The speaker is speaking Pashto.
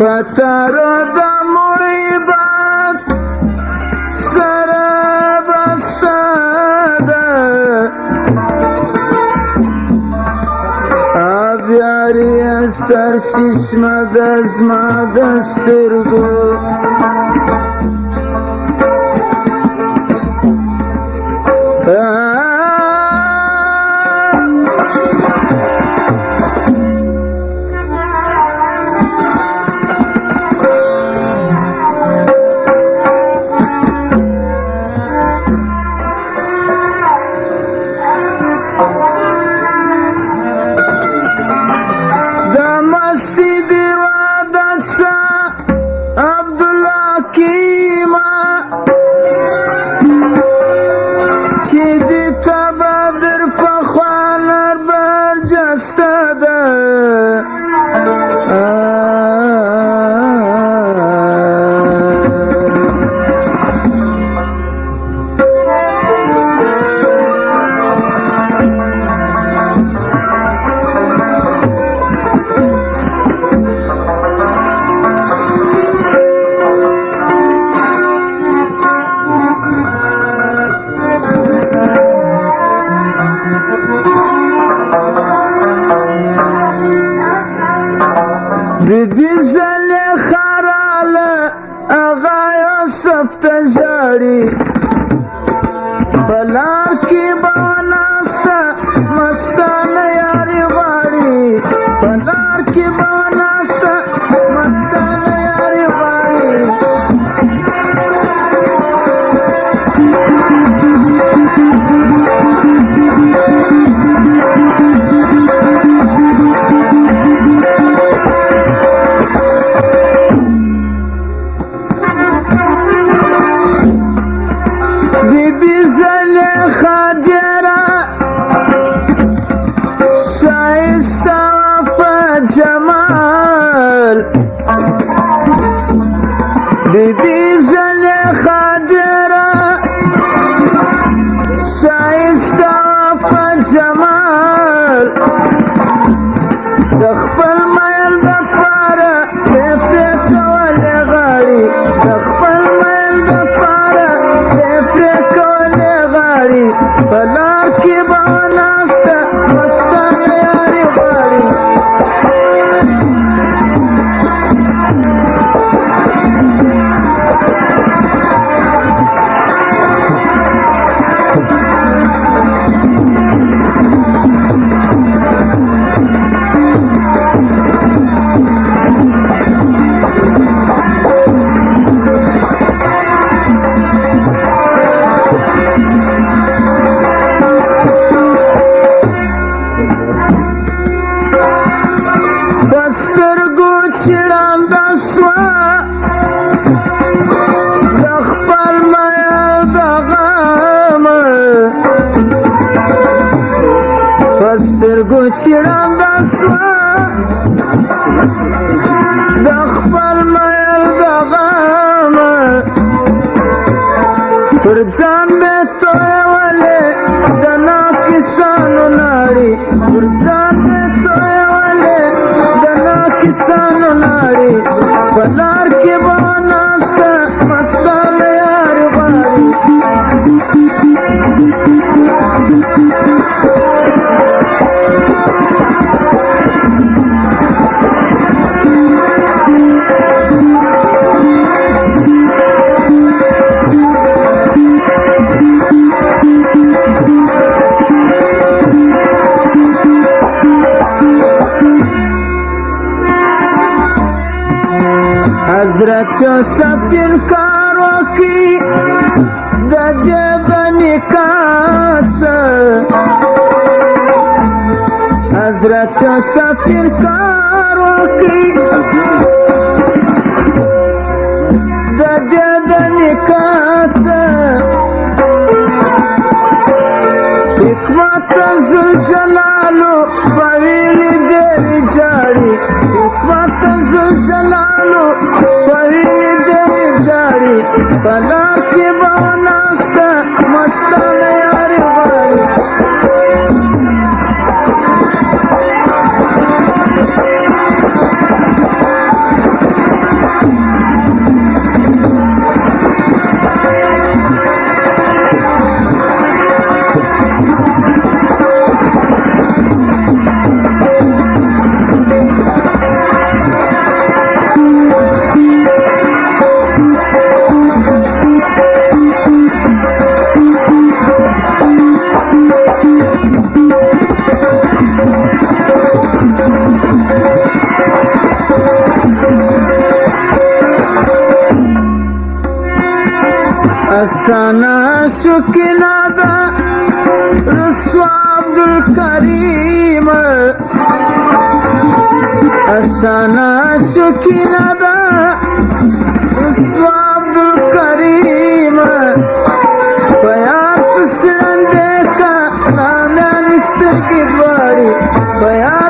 بتارو د محبت سره بساده آبیاری سر چشمه د زما د سترګو بیبی زلیخا راله اغا یوسف ته ژاړي په لار کې به ناسته مستانه یاري غواړي په لار کې به ناسته مستانه یاري غواړي بیبی زلیخا ډیره ښایسته په جمال د خپل میل دپاره پرې کولې غاړي د خپل میل دپاره پرې کولې غاړي په لار کې به ناسته مستانه یاري غواړي سترګو چړنده سوه د خپل میل د غمه پر ځان مې تویولې د ناکسانو ناړې پر ځان مې تویولې د ناکسانو ناړې په لار کې به ناسته مستانه یاري غواړي حضرت سپین کار وکړي د دې د نکاح څه حضرت سپین کار وکړي د دې د نکاح څه حکمت ذوالجلالو به ویلي دې ژاړي حکمت ذوالجلالو په لار کې به ناسته مستانه یاري غواړي أسانا شكنا دا رسوا عبد الكريم أسانا شكنا دا رسوا عبد الكريم فيا تسرن ديكا نانا نستقباري فيا